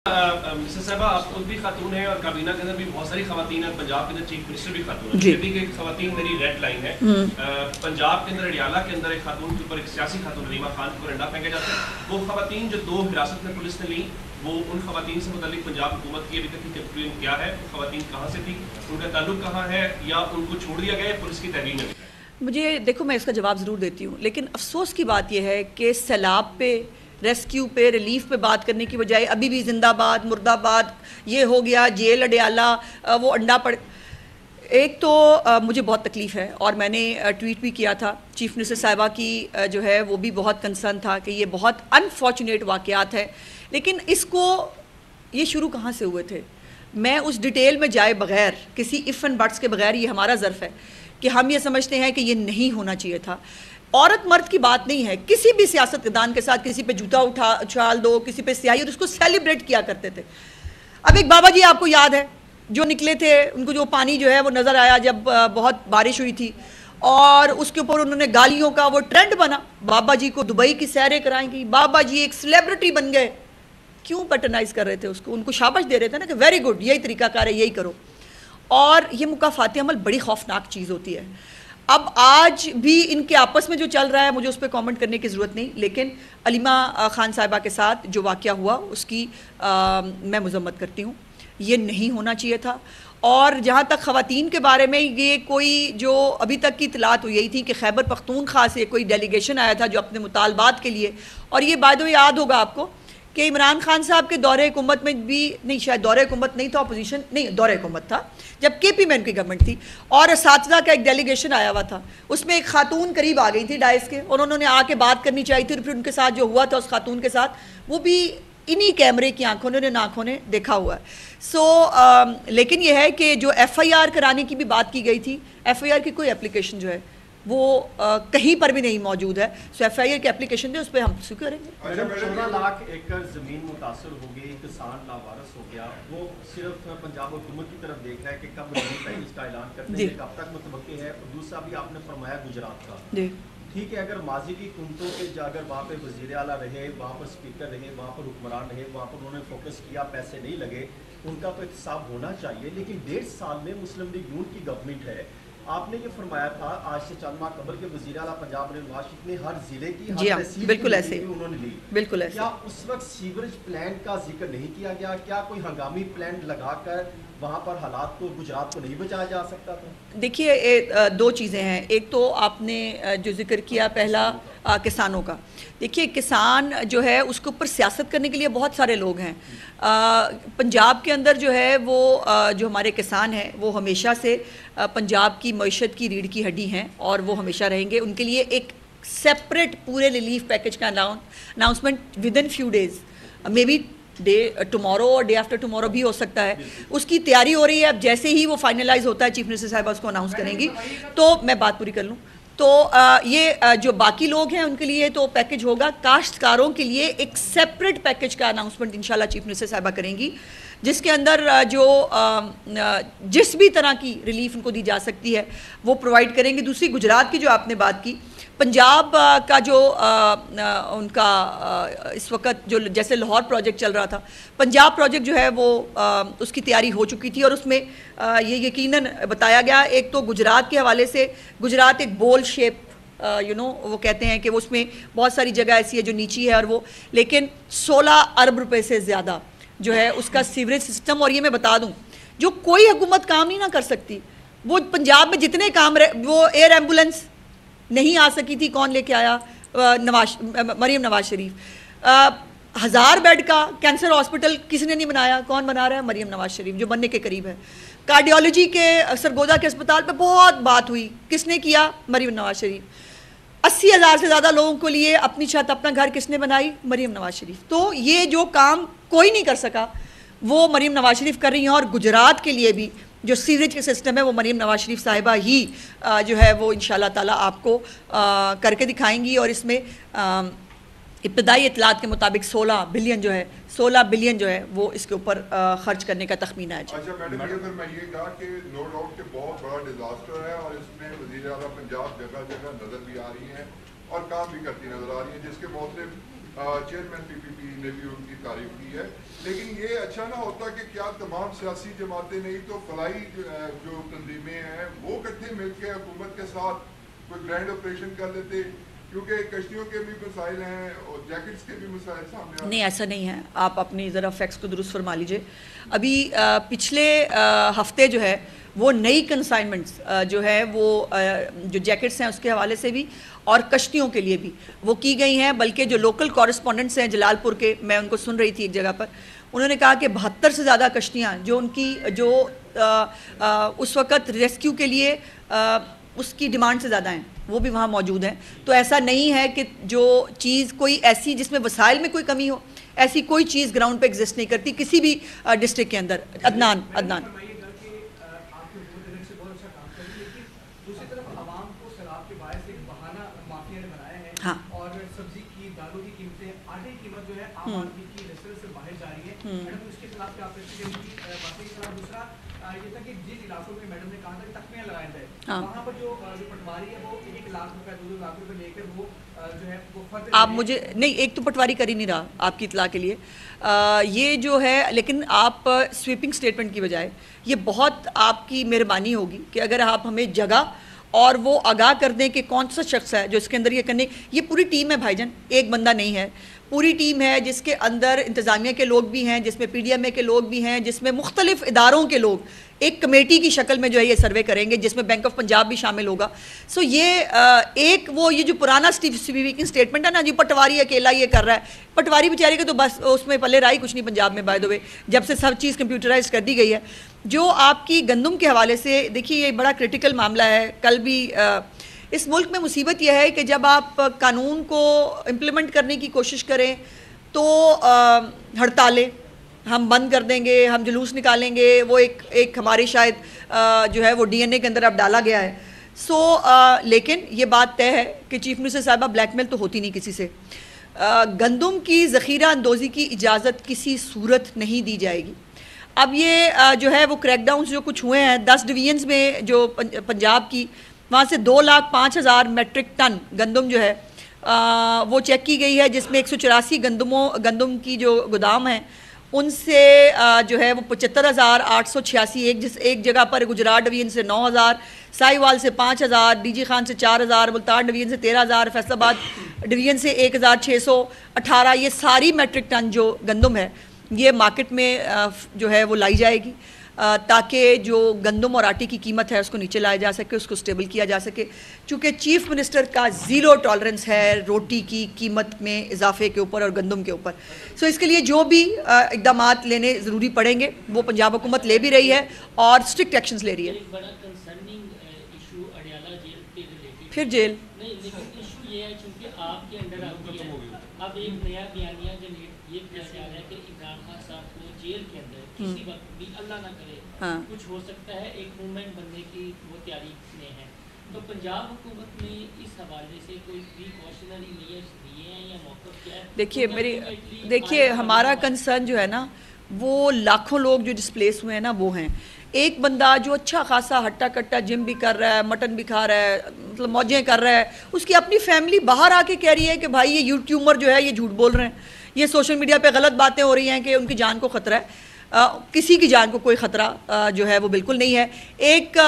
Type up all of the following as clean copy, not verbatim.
Mrs साहबा, आप खुद भी खातून हैं और काबीना के अंदर भी बहुत सारी खवातीन हैं। पंजाब के अंदर चीफ मिनिस्टर भी खातून है। भी एक खवातीन मेरी रेड लाइन है। पंजाब के अंदर अडियाला के अंदर एक खातून के ऊपर, एक सियासी खातून रीमा खान के ऊपर अंडा फेंका जाता है। वो खवातीन जो 2 हिरासत में पुलिस ने ली, वो उन खवातीन से मुतालिक पंजाब हुकूमत की अभी तक की कंप्लेन क्या है? खवातीन कहाँ से थी, उनका ताल्लुक कहाँ है, या उनको छोड़ दिया गया पुलिस की तहरीर में? मुझे देखो, मैं इसका जवाब ज़रूर देती हूँ, लेकिन अफसोस की बात यह है कि सैलाब पे, रेस्क्यू पे, रिलीफ पे बात करने की बजाय अभी भी जिंदाबाद मुर्दाबाद, ये हो गया जेल अडियाला, वो अंडा पड़। एक तो मुझे बहुत तकलीफ़ है और मैंने ट्वीट भी किया था चीफ मिनिस्टर साहिबा की, जो है वो भी बहुत कंसर्न था कि ये बहुत अनफॉर्चुनेट वाक़यात है। लेकिन इसको ये शुरू कहाँ से हुए थे, मैं उस डिटेल में जाए बगैर, किसी इफ़ एंड बट्स के बगैर, ये हमारा ज़र्फ़ है कि हम ये समझते हैं कि ये नहीं होना चाहिए था। औरत मर्द की बात नहीं है, किसी भी सियासतदान के साथ किसी पे जूता उछाल दो, किसी पे स्याही, और उसको सेलिब्रेट किया करते थे। अब एक बाबा जी आपको याद है जो निकले थे, उनको जो पानी जो है वो नज़र आया जब बहुत बारिश हुई थी, और उसके ऊपर उन्होंने गालियों का वो ट्रेंड बना। बाबा जी को दुबई की सैरें कराएंगी, बाबा जी एक सेलिब्रिटी बन गए। क्यों पैटर्नाइज कर रहे थे उसको? उनको शाबाश दे रहे थे ना कि वेरी गुड, यही तरीकाकार है, यही करो। और ये मुकाफाती अमल बड़ी खौफनाक चीज़ होती है। अब आज भी इनके आपस में जो चल रहा है, मुझे उस पर कमेंट करने की ज़रूरत नहीं, लेकिन अलीमा खान साहिबा के साथ जो वाक़या हुआ उसकी मैं मज़म्मत करती हूँ। ये नहीं होना चाहिए था। और जहाँ तक ख़वातीन के बारे में, ये कोई जो अभी तक की इतलात हुई यही थी कि खैबर पख्तूनख्वा से कोई डेलीगेशन आया था जो अपने मुतालबात के लिए, और ये बाय द वे याद होगा आपको कि इमरान खान साहब के दौरे हुकूमत में भी, नहीं शायद दौरे हुकूमत नहीं था, अपोजिशन नहीं, दौरे हुकूमत था जब केपी मैन की गवर्नमेंट थी, और साथदा का एक डेलीगेशन आया हुआ था। उसमें एक खातून करीब आ गई थी डायस के, और उन्होंने आके बात करनी चाहिए थी, फिर उनके साथ जो हुआ था उस खातून के साथ, वो भी इन्हीं कैमरे की आंखों ने, आंखों ने देखा हुआ है। लेकिन यह है कि जो FIR कराने की भी बात की गई थी, FIR की कोई एप्लीकेशन जो है वो कहीं पर भी नहीं मौजूद है। सो FIR की एप्लीकेशन है, उस पर हम शुरू करेंगे। 14 लाख एकड़ जमीन मुतासर हो गई, किसान लावारस हो गया। वो सिर्फ पंजाब हुकूमत की तरफ देख रहा है कि कब रिलीफ पैकेज का ऐलान करते हैं, कब तक मुतवक्किल है। और दूसरा भी आपने फरमाया गुजरात का, ठीक है, अगर माजी की हुकूमतों के अगर वहाँ पे वज़ीर आला रहे, वहाँ पर स्पीकर रहे, वहाँ पर हुक्मरान रहे, वहाँ पर उन्होंने फोकस किया, पैसे नहीं लगे, उनका तो एहतसाब होना चाहिए। लेकिन 1.5 साल में मुस्लिम लीग नून की गवर्नमेंट है। आपने ये फरमाया था आज से चंद माह कबल के वज़ीर आला पंजाब नवाज शरीफ ने हर जिले की, जी हाँ, बिल्कुल ऐसे उन्होंने ली, बिल्कुल ऐसे। क्या उस वक्त सीवरेज प्लान का जिक्र नहीं किया गया? क्या कोई हंगामी प्लान लगाकर वहाँ पर हालात को, गुजरात को नहीं बचाया जा सकता था? देखिए, 2 चीज़ें हैं। एक तो आपने जो जिक्र किया पहला किसानों का, देखिए किसान जो है उसके ऊपर सियासत करने के लिए बहुत सारे लोग हैं। पंजाब के अंदर जो है वो जो हमारे किसान हैं वो हमेशा से पंजाब की मईशत की रीढ़ की हड्डी हैं, और वो हमेशा रहेंगे। उनके लिए एक सेपरेट पूरे रिलीफ पैकेज का announcement with in few days, may be day tomorrow और डे आफ्टर टुमारो भी हो सकता है, उसकी तैयारी हो रही है। अब जैसे ही वो फाइनलाइज होता है, चीफ मिनिस्टर साहिबा उसको अनाउंस करेंगी। तो मैं बात पूरी कर लूँ तो ये जो बाकी लोग हैं उनके लिए तो पैकेज होगा। काश्तकारों के लिए एक सेपरेट पैकेज का अनाउंसमेंट इंशाल्लाह चीफ मिनिस्टर साहिबा करेंगी, जिसके अंदर जो जिस भी तरह की रिलीफ उनको दी जा सकती है वो प्रोवाइड करेंगे। दूसरी, गुजरात की जो आपने बात की, पंजाब का जो उनका इस वक्त जो जैसे लाहौर प्रोजेक्ट चल रहा था, पंजाब प्रोजेक्ट जो है वो उसकी तैयारी हो चुकी थी, और उसमें ये यकीनन बताया गया। एक तो गुजरात के हवाले से, गुजरात एक बोल शेप वो कहते हैं कि वो उसमें बहुत सारी जगह ऐसी है जो नीची है, और वो लेकिन 16 अरब रुपए से ज़्यादा जो है उसका सीवरेज सिस्टम। और ये मैं बता दूँ, जो कोई हुकूमत काम नहीं ना कर सकती, वो पंजाब में जितने काम वो एयर एम्बुलेंस नहीं आ सकी थी, कौन लेके आया? मरीम नवाज शरीफ। 1000 बेड का कैंसर हॉस्पिटल किसने नहीं बनाया? कौन बना रहा है? मरीम नवाज शरीफ, जो बनने के करीब है। कार्डियोलॉजी के सरगोदा के अस्पताल पे बहुत बात हुई, किसने किया? मरीम नवाज शरीफ। 80,000 से ज़्यादा लोगों के लिए अपनी छत, अपना घर किसने बनाई? मरीम नवाज शरीफ। तो ये जो काम कोई नहीं कर सका वो मरीम नवाज शरीफ कर रही हैं। और गुजरात के लिए भी जो सीवरेज का सिस्टम है वो मरीम नवाज शरीफ साहिबा ही जो है वो इंशाल्लाह ताला आपको करके दिखाएंगी। और इसमें इब्तदाई इतलात के मुताबिक 16 बिलियन जो है, 16 बिलियन जो है वो इसके ऊपर खर्च करने का तखमीना है। अच्छा मैडम, अगर मैं ये कहा कि नो डाउट कि बहुत बड़ा डिजास्टर है, और इसमें वज़ीर आला पंजाब जगह जगह नज़र भी आ रही हैं और काम भी करती नजर आ रही हैं, जिसके बहुत से चेयरमैन PPP ने भी उनकी तारीफ की है। लेकिन ये अच्छा ना होता कि क्या तमाम सियासी जमातें नहीं तो फलाई जो तंजीमें हैं वो इकट्ठे मिलकर हुकूमत के साथ कोई ग्रैंड ऑपरेशन कर लेते, क्योंकि कश्तियों के भी मसाइल हैं और जैकेट्स के भी मसाइल सामने। नहीं, ऐसा नहीं है, आप अपनी ज़रा फैक्ट्स को दुरुस्त फरमा लीजिए। अभी पिछले हफ्ते जो है वो नई कंसाइनमेंट्स जो है वो जो जैकेट्स हैं उसके हवाले से भी और कश्तियों के लिए भी वो की गई हैं। बल्कि जो लोकल कॉरेस्पॉन्डेंट्स हैं जलालपुर के, मैं उनको सुन रही थी एक जगह पर, उन्होंने कहा कि 72 से ज़्यादा कश्तियाँ जो उनकी जो उस वक़्त रेस्क्यू के लिए उसकी डिमांड से ज़्यादा हैं वो भी वहाँ मौजूद हैं। तो ऐसा नहीं है कि जो चीज़ कोई ऐसी जिसमें वसाइल में कोई कमी हो, ऐसी कोई चीज़ ग्राउंड पे एग्जिस्ट नहीं करती किसी भी डिस्ट्रिक्ट के अंदर। अदनान हाँ, और सब्जी की, दालों की कीमतें, आटे की कीमत जो है आम आदमी की नस्ल से बाहर जा रही है। मैडम उसके खिलाफ क्या बातें के खिलाफ दूसरा ये था कि जिन इलाकों में मैडम ने कहा था कि तख्तियां लगाए जाए, वहाँ पर जो पटवारी है वो 1 लाख रुपए 2 लाख रुपए लेकर वो जो है वो आप मुझे नहीं, एक तो पटवारी कर ही नहीं रहा आपकी इतला के लिए ये जो है। लेकिन आप स्वीपिंग स्टेटमेंट की बजाय ये बहुत आपकी मेहरबानी होगी कि अगर आप हमें जगह और वो आगाह कर दें कि कौन सा शख्स है जो इसके अंदर ये करने। ये पूरी टीम है भाईजान, एक बंदा नहीं है, पूरी टीम है जिसके अंदर इंतज़ामिया के लोग भी हैं, जिसमें PDMA के लोग भी हैं, जिसमें मुख्तलिफ इदारों के लोग एक कमेटी की शक्ल में जो है ये सर्वे करेंगे, जिसमें बैंक ऑफ पंजाब भी शामिल होगा। सो ये एक वो ये जो पुराना स्वीपिंग स्टेटमेंट है ना जी, पटवारी अकेला ये कर रहा है, पटवारी बेचारे के तो बस उसमें पल्ले रहा ही कुछ नहीं पंजाब में। बाय द वे जब से सब चीज़ कंप्यूटराइज कर दी गई है। जो आपकी गंदम के हवाले से देखिए ये बड़ा क्रिटिकल मामला है। कल भी इस मुल्क में मुसीबत यह है कि जब आप कानून को इम्प्लीमेंट करने की कोशिश करें तो हड़तालें हम बंद कर देंगे, हम जुलूस निकालेंगे, वो एक हमारी शायद जो है वो DNA के अंदर अब डाला गया है। लेकिन ये बात तय है कि चीफ मिनिस्टर साहिबा ब्लैकमेल तो होती नहीं किसी से। गंदम की ज़ख़ीरा अंदोज़ी की इजाज़त किसी सूरत नहीं दी जाएगी। अब ये जो है वो क्रैकडाउन जो कुछ हुए हैं 10 डिवीजन्स में जो पंजाब की, वहाँ से 2,05,000 मेट्रिक टन गंदम जो है वो चेक की गई है, जिसमें 184 गंदम की जो गोदाम हैं उनसे जो है वो 75,886 एक जगह पर गुजरात डिवीजन से 9,000, साहिवाल से 5,000, DG खान से 4,000, मुल्तान डिवीजन से 13,000, फैसलाबाद डिवीजन से 1,618, ये सारी मेट्रिक टन जो गंदम है ये मार्केट में जो है वो लाई जाएगी ताकि जो गंदम और आटे की कीमत है उसको नीचे लाया जा सके, उसको स्टेबल किया जा सके। चूँकि चीफ मिनिस्टर का ज़ीरो टॉलरेंस है रोटी की कीमत में इजाफे के ऊपर और गंदम के ऊपर। सो इसके लिए जो भी इक़दाम लेने ज़रूरी पड़ेंगे वो पंजाब हुकूमत ले भी रही है और स्ट्रिक्ट एक्शंस ले रही है। फिर जेल अब एक नया बयानिया जनरेट ये किया जा रहा है कि इमरान खान साहब को जेल के अंदर किसी वक्त भी अल्लाह ना करे कुछ हो सकता है, एक मूवमेंट बनने की वो तैयारी में है। तो पंजाब हुकूमत ने इस हवाले से कोई प्रिकॉशनरी मेजर्स लिए हैं या मौक़िफ़ क्या है? देखिए हमारा कंसर्न जो है ना वो लाखों लोग जो डिस्प्लेस हुए हैं ना वो हैं। एक बंदा जो अच्छा खासा हट्टा कट्टा जिम भी कर रहा है, मटन भी खा रहा है, मतलब मौजें कर रहा है, उसकी अपनी फैमिली बाहर आके कह रही है कि भाई ये यूट्यूबर जो है ये झूठ बोल रहे हैं, ये सोशल मीडिया पे गलत बातें हो रही हैं कि उनकी जान को ख़तरा है। किसी की जान को कोई ख़तरा जो है वो बिल्कुल नहीं है। एक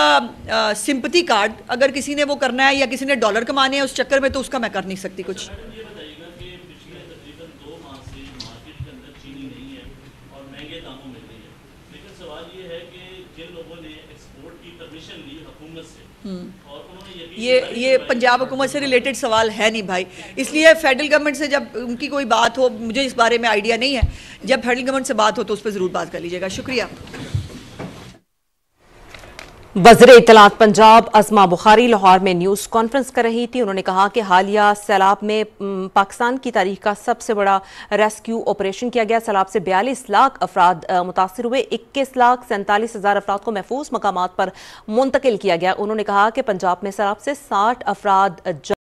सिंपैथी कार्ड अगर किसी ने वो करना है या किसी ने डॉलर कमाने हैं उस चक्कर में, तो उसका मैं कर नहीं सकती कुछ। ये पंजाब हुकूमत से रिलेटेड सवाल है नहीं भाई, इसलिए फेडरल गवर्नमेंट से जब उनकी कोई बात हो, मुझे इस बारे में आइडिया नहीं है, जब फेडरल गवर्नमेंट से बात हो तो उस पर ज़रूर बात कर लीजिएगा। शुक्रिया। वज़ीर इत्तलात पंजाब अज़मा बुखारी लाहौर में न्यूज़ कॉन्फ्रेंस कर रही थी। उन्होंने कहा कि हालिया सैलाब में पाकिस्तान की तारीख का सबसे बड़ा रेस्क्यू ऑपरेशन किया गया। सैलाब से 42 लाख अफराद मुतासिर हुए, 21,47,000 अफराद को महफूज मकामात पर मुंतकिल किया गया। उन्होंने कहा कि पंजाब में सैलाब से 60 अफराद